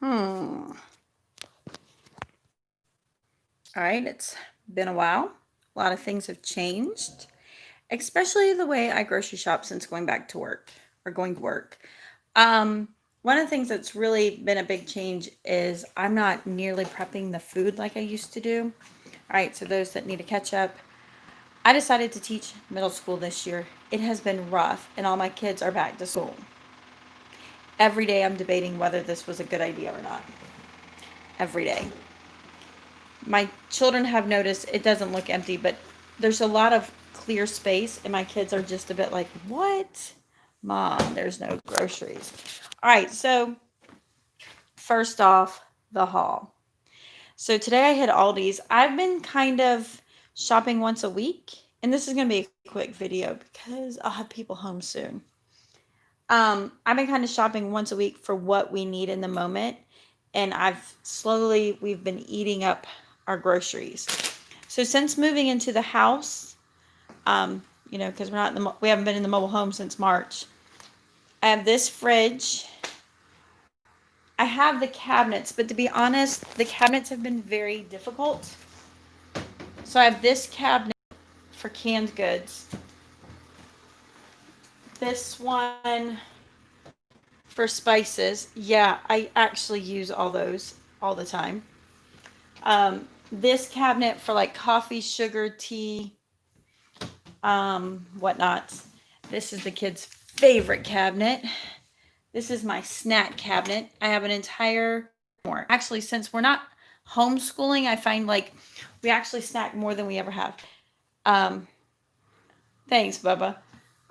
All right, it's been a while. A lot of things have changed, especially the way I grocery shop since going back to work or going to work. Um, One of the things that's really been a big change is I'm not nearly prepping the food like I used to do. All right, so those that need to catch up, I decided to teach middle school this year. It has been rough, and all my kids are back to school. Every day I'm debating whether this was a good idea or not. Every day. My children have noticed it doesn't look empty, but there's a lot of clear space, and my kids are just a bit like, what? Mom, there's no groceries. All right, so first off, the haul. So today I hit Aldi's. I've been kind of shopping once a week, and this is going to be a quick video because I'll have people home soon. I've been kind of shopping once a week for what we need in the moment, and we've been eating up our groceries. So since moving into the house, because we haven't been in the mobile home since March. I have this fridge. I have the cabinets, but to be honest, the cabinets have been very difficult. So I have this cabinet for canned goods. This one for spices. Yeah, I actually use all those all the time. This cabinet for like coffee, sugar, tea, whatnot. This is the kids' favorite cabinet. This is my snack cabinet. I have an entire more. Actually, since we're not homeschooling, I find like we actually snack more than we ever have. Um, Thanks, Bubba.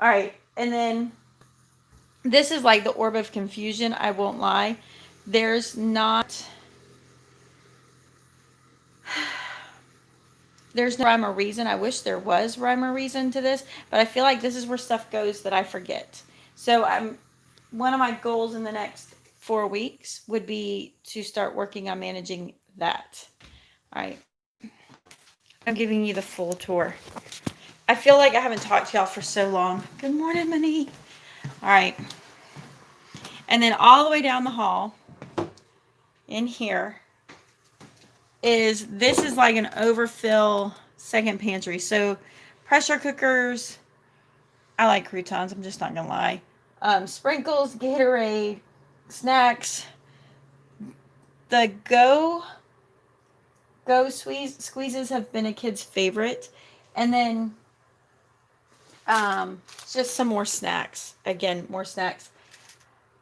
All right, and then this is like the orb of confusion. I won't lie. There's not. There's no rhyme or reason. I wish there was rhyme or reason to this, but I feel like this is where stuff goes that I forget. So one of my goals in the next 4 weeks would be to start working on managing that. All right. I'm giving you the full tour. I feel like I haven't talked to y'all for so long. Good morning, Minnie. All right. And then all the way down the hall in here this is like an overfill second pantry. So pressure cookers. I like croutons. I'm just not going to lie. Sprinkles, Gatorade, snacks. The Go squeezes have been a kid's favorite. And then just some more snacks. Again, more snacks.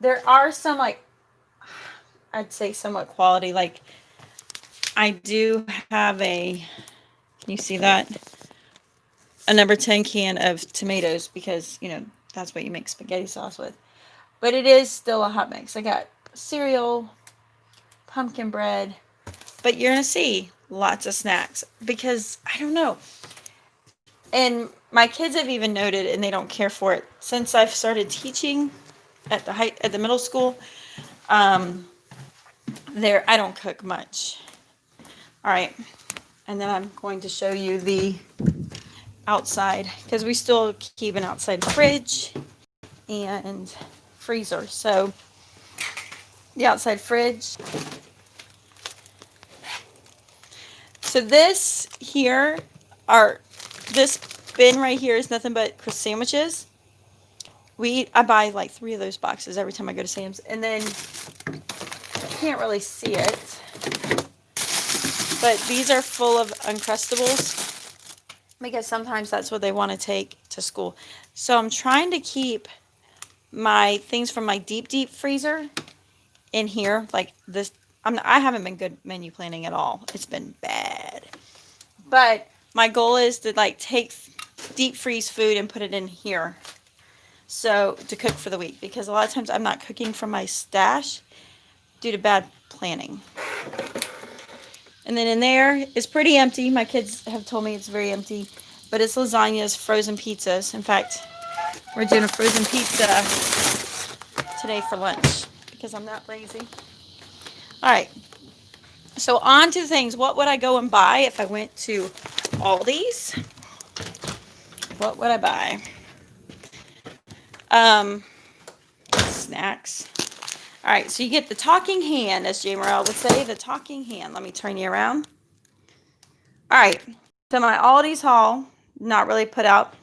There are some I'd say somewhat quality. Like I do have can you see that? A number 10 can of tomatoes because, that's what you make spaghetti sauce with. But it is still a hot mix. I got cereal, pumpkin bread, but you're going to see lots of snacks because I don't know. And my kids have even noted, and they don't care for it, since I've started teaching at the middle school. I don't cook much. All right, and then I'm going to show you the outside because we still keep an outside fridge and freezer. So the outside fridge. So this bin right here is nothing but crisp sandwiches. I buy like 3 of those boxes every time I go to Sam's, and then you can't really see it, but these are full of Uncrustables because sometimes that's what they want to take to school. So I'm trying to keep my things from my deep freezer in here like this. I haven't been good menu planning at all. It's been bad. But my goal is to take deep freeze food and put it in here. So to cook for the week, because a lot of times I'm not cooking from my stash due to bad planning. And then in there is pretty empty. My kids have told me it's very empty, but it's lasagnas, frozen pizzas. In fact, we're doing a frozen pizza today for lunch because I'm not lazy. All right. So on to things. What would I go and buy if I went to Aldi's? What would I buy? Snacks. All right, so you get the talking hand, as J. Morrell would say, the talking hand. Let me turn you around. All right, so my Aldi's haul, not really put out.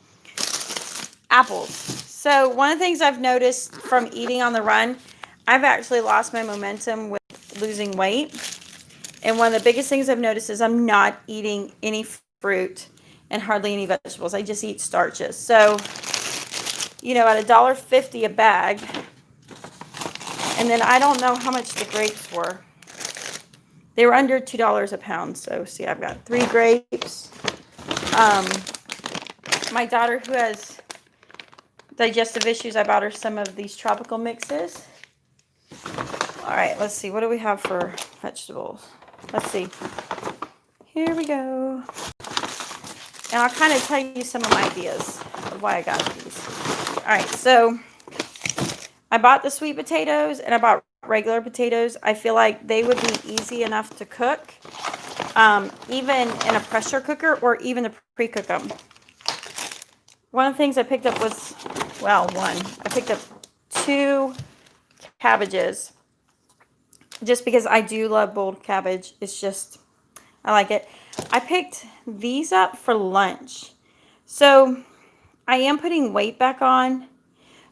Apples. So one of the things I've noticed from eating on the run, I've actually lost my momentum with losing weight. And one of the biggest things I've noticed is I'm not eating any fruit and hardly any vegetables. I just eat starches. So, you know, at $1.50 a bag, and then I don't know how much the grapes were. They were under $2 a pound. So see, I've got 3 grapes. My daughter, who has digestive issues, I bought her some of these tropical mixes. All right, let's see. What do we have for vegetables? Let's see. Here we go. And I'll kind of tell you some of my ideas of why I got these. All right, so I bought the sweet potatoes and I bought regular potatoes. I feel like they would be easy enough to cook, even in a pressure cooker or even to pre-cook them. One of the things I picked up was, well, I picked up 2 cabbages just because I do love boiled cabbage. It's just, I like it. I picked these up for lunch. So I am putting weight back on,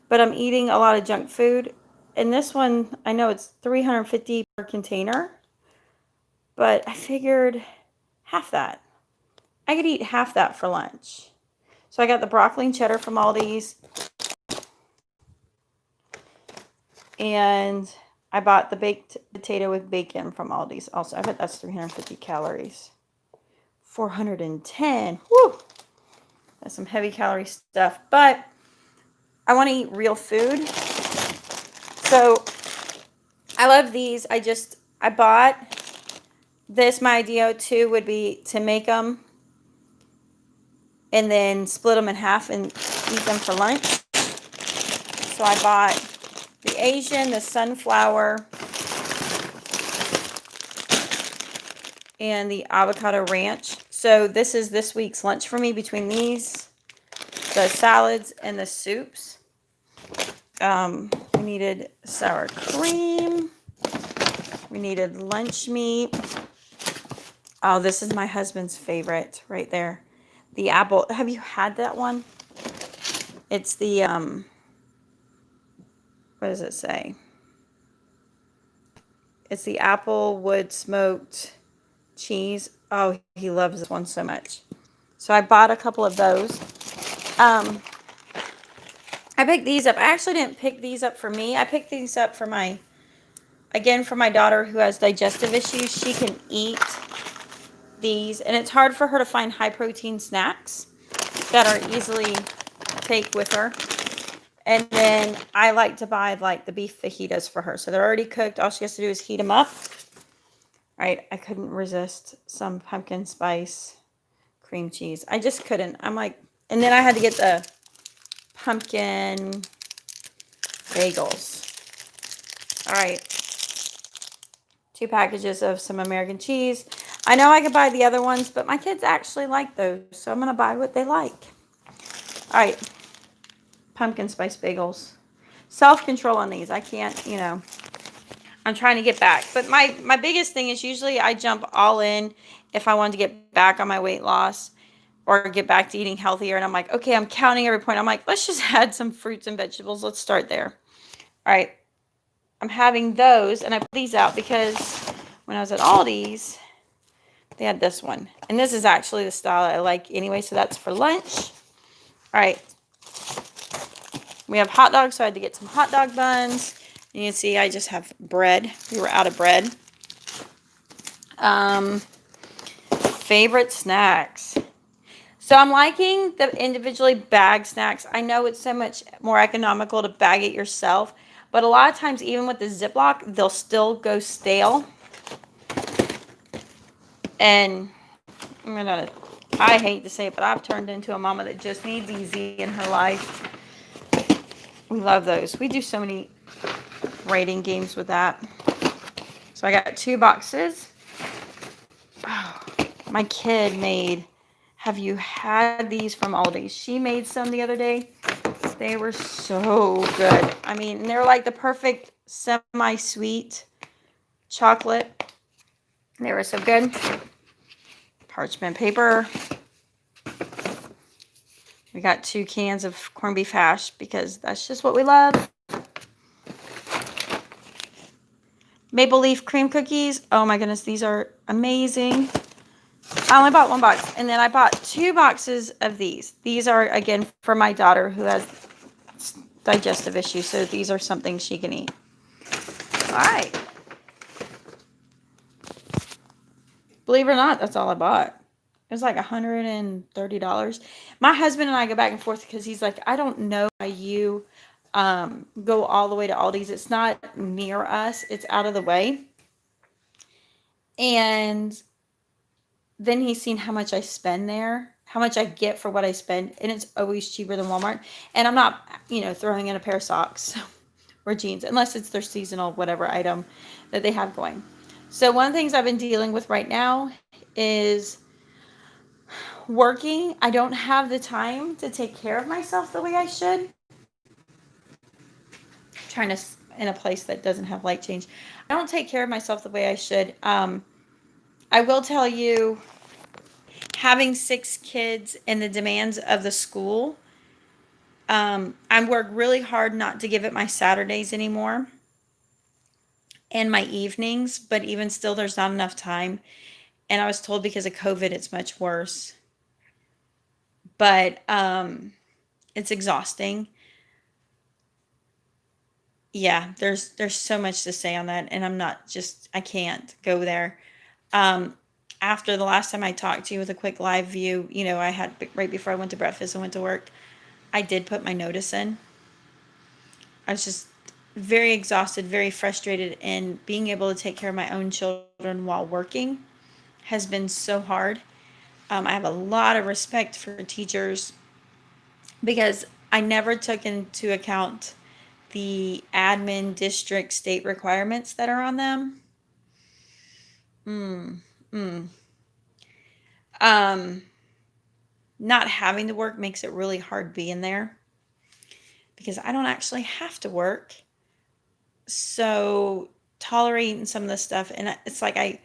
but I'm eating a lot of junk food. And this one, I know it's $350 per container, but I figured half that. I could eat half that for lunch. So I got the broccoli and cheddar from Aldi's. And I bought the baked potato with bacon from Aldi's also. I bet that's 350 calories. 410. Woo! That's some heavy calorie stuff. But I want to eat real food. So I love these. I bought this. My idea too would be to make them and then split them in half and eat them for lunch. So I bought the Asian, the sunflower, and the avocado ranch. So this is this week's lunch for me between these, the salads, and the soups. We needed sour cream. We needed lunch meat. Oh, this is my husband's favorite right there. The apple. Have you had that one? It's the, what does it say? It's the apple wood smoked cheese. Oh, he loves this one so much. So I bought a couple of those. I picked these up. I actually didn't pick these up for me. I picked these up for my daughter who has digestive issues. She can eat these, and it's hard for her to find high protein snacks that are easily take with her. And then I like to buy like the beef fajitas for her. So they're already cooked. All she has to do is heat them up. All right, I couldn't resist some pumpkin spice cream cheese. I just couldn't. I'm like, and then I had to get the pumpkin bagels. All right. 2 packages of some American cheese. I know I could buy the other ones, but my kids actually like those. So I'm going to buy what they like. All right. Pumpkin spice bagels. Self-control on these. I can't, you know. I'm trying to get back. But my biggest thing is usually I jump all in if I want to get back on my weight loss or get back to eating healthier. And I'm like, okay, I'm counting every point. I'm like, let's just add some fruits and vegetables. Let's start there. All right. I'm having those. And I put these out because when I was at Aldi's, they had this one. And this is actually the style I like anyway. So that's for lunch. All right. We have hot dogs, so I had to get some hot dog buns. You can see I just have bread. We were out of bread. Favorite snacks. So I'm liking the individually bagged snacks. I know it's so much more economical to bag it yourself, but a lot of times, even with the Ziploc, they'll still go stale. And I hate to say it, but I've turned into a mama that just needs easy in her life. We love those. We do so many rating games with that. So I got 2 boxes. Oh, my kid made, have you had these from Aldi? She made some the other day. They were so good. I mean, they're like the perfect semi-sweet chocolate. They were so good. Parchment paper. We got 2 cans of corned beef hash because that's just what we love. Maple leaf cream cookies. Oh my goodness, these are amazing. I only bought 1 box, and then I bought 2 boxes of these. These are, again, for my daughter who has digestive issues, so these are something she can eat. All right. Believe it or not, that's all I bought. It was like $130. My husband and I go back and forth because he's like, I don't know why you go all the way to Aldi's. It's not near us. It's out of the way. And then he's seen how much I spend there, how much I get for what I spend, and it's always cheaper than Walmart. And I'm not, throwing in a pair of socks or jeans, unless it's their seasonal whatever item that they have going. So one of the things I've been dealing with right now is working. I don't have the time to take care of myself the way I should. I'm trying to in a place that doesn't have light change. I don't take care of myself the way I should. I will tell you, having 6 kids and the demands of the school, I work really hard not to give it my Saturdays anymore and my evenings, but even still, there's not enough time. And I was told because of COVID, it's much worse. But it's exhausting. Yeah, there's so much to say on that, and I can't go there. After the last time I talked to you with a quick live view, I had right before I went to breakfast and went to work, I did put my notice in. I was just very exhausted, very frustrated, and being able to take care of my own children while working has been so hard. I have a lot of respect for teachers because I never took into account the admin district state requirements that are on them. Mm, mm. Um, Not having to work makes it really hard being there because I don't actually have to work. So tolerating some of this stuff, and it's like I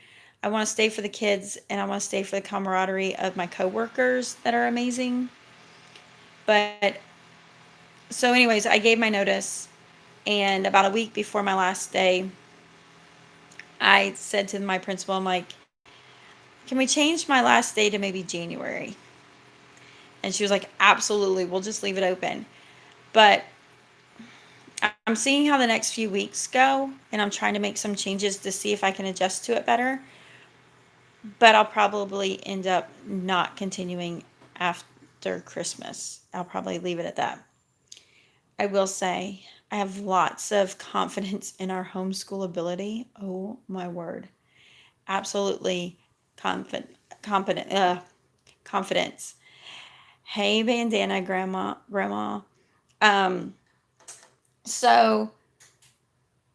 want to stay for the kids and I want to stay for the camaraderie of my coworkers that are amazing. But so anyways, I gave my notice, and about a week before my last day, I said to my principal, I'm like, can we change my last day to maybe January? And she was like, absolutely, we'll just leave it open. But I'm seeing how the next few weeks go, and I'm trying to make some changes to see if I can adjust to it better. But I'll probably end up not continuing after Christmas. I'll probably leave it at that. I will say I have lots of confidence in our homeschool ability. Oh my word. Absolutely confidence. Hey, bandana grandma. Um, so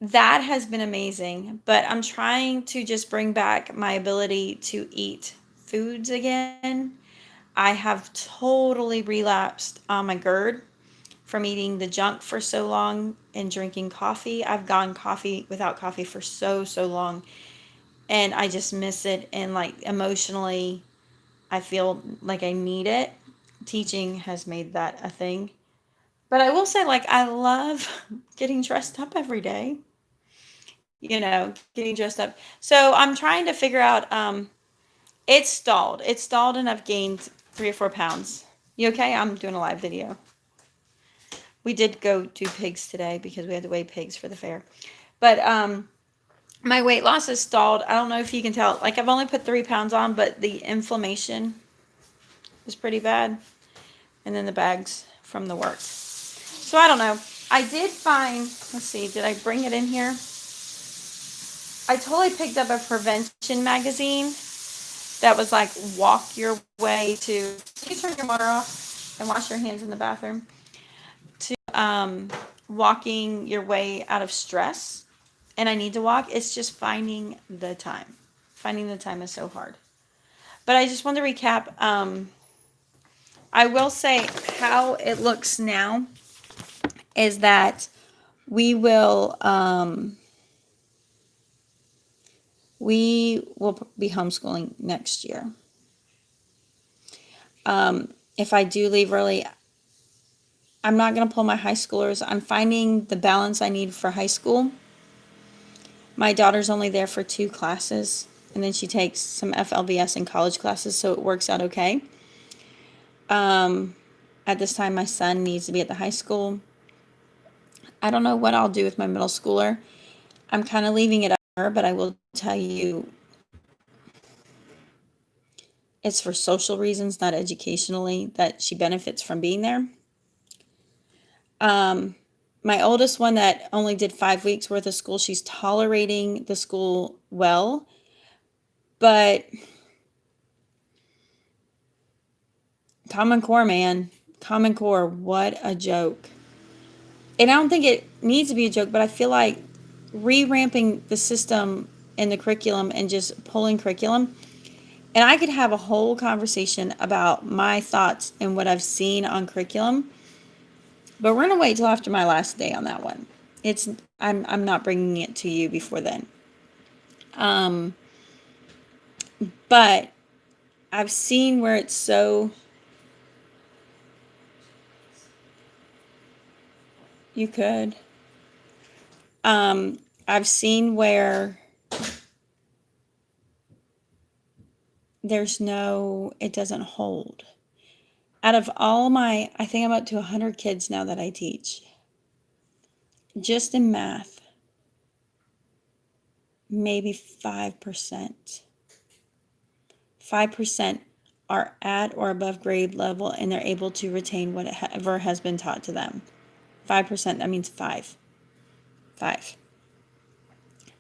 that has been amazing, but I'm trying to just bring back my ability to eat foods again. I have totally relapsed on my GERD from eating the junk for so long and drinking coffee. I've gone without coffee for so long, and I just miss it. And like emotionally, I feel like I need it. Teaching has made that a thing. But I will say, like, I love getting dressed up every day, getting dressed up. So I'm trying to figure out, it's stalled. It's stalled, and I've gained 3 or 4 pounds. You okay? I'm doing a live video. We did go do pigs today because we had to weigh pigs for the fair. But my weight loss is stalled. I don't know if you can tell. Like, I've only put 3 pounds on, but the inflammation is pretty bad. And then the bags from the work. So I don't know. I did find, let's see, did I bring it in here? I totally picked up a prevention magazine that was like, walk your way to, can you turn your water off and wash your hands in the bathroom? To walking your way out of stress. And I need to walk. It's just finding the time. Finding the time is so hard. But I just want to recap. I will say how it looks now is that we will be homeschooling next year. If I do leave early, I'm not going to pull my high schoolers. I'm finding the balance I need for high school. My daughter's only there for 2 classes, and then she takes some FLVS and college classes, so it works out okay. At this time, my son needs to be at the high school. I don't know what I'll do with my middle schooler. I'm kind of leaving it up to her, but I will tell you, it's for social reasons, not educationally, that she benefits from being there. My oldest one that only did 5 weeks worth of school, she's tolerating the school well, but Common Core, man, Common Core, what a joke. And I don't think it needs to be a joke, but I feel like re-ramping the system and the curriculum and just pulling curriculum. And I could have a whole conversation about my thoughts and what I've seen on curriculum, but we're gonna wait till after my last day on that one. I'm not bringing it to you before then. But I've seen where it's so, you could. I've seen where it doesn't hold. Out of all I think I'm up to 100 kids now that I teach. Just in math, maybe 5%. 5% are at or above grade level and they're able to retain whatever has been taught to them. 5%, that means 5. 5.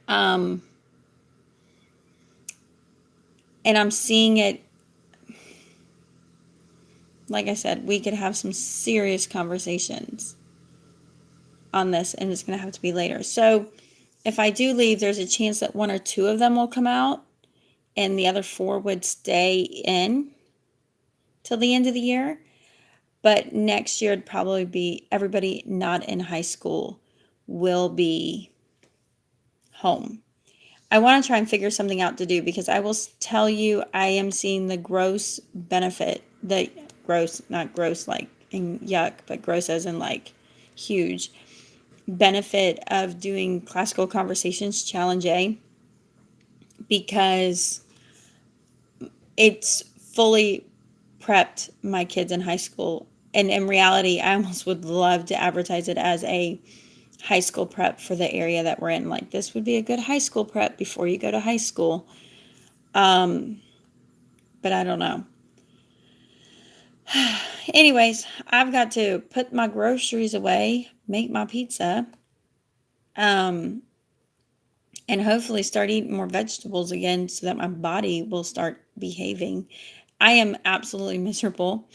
And I'm seeing it, like I said, we could have some serious conversations on this, and it's going to have to be later. So if I do leave, there's a chance that 1 or 2 of them will come out and the other 4 would stay in till the end of the year. But next year, it'd probably be everybody not in high school will be home. I want to try and figure something out to do, because I will tell you, I am seeing the gross benefit, the gross, not gross like in yuck, but gross as in like huge benefit of doing classical conversations challenge A, because it's fully prepped my kids in high school. And in reality, I almost would love to advertise it as a high school prep for the area that we're in. Like, this would be a good high school prep before you go to high school. But I don't know. Anyways, I've got to put my groceries away, make my pizza, and hopefully start eating more vegetables again so that my body will start behaving. I am absolutely miserable.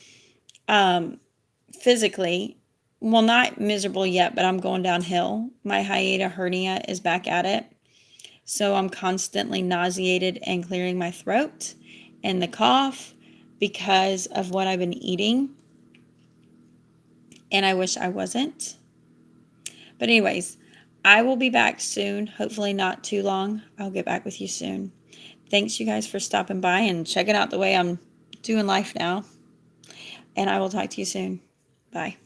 Physically, well, not miserable yet, but I'm going downhill. My hiatus hernia is back at it. So I'm constantly nauseated and clearing my throat and the cough because of what I've been eating. And I wish I wasn't. But anyways, I will be back soon. Hopefully not too long. I'll get back with you soon. Thanks, you guys, for stopping by and checking out the way I'm doing life now. And I will talk to you soon. Bye.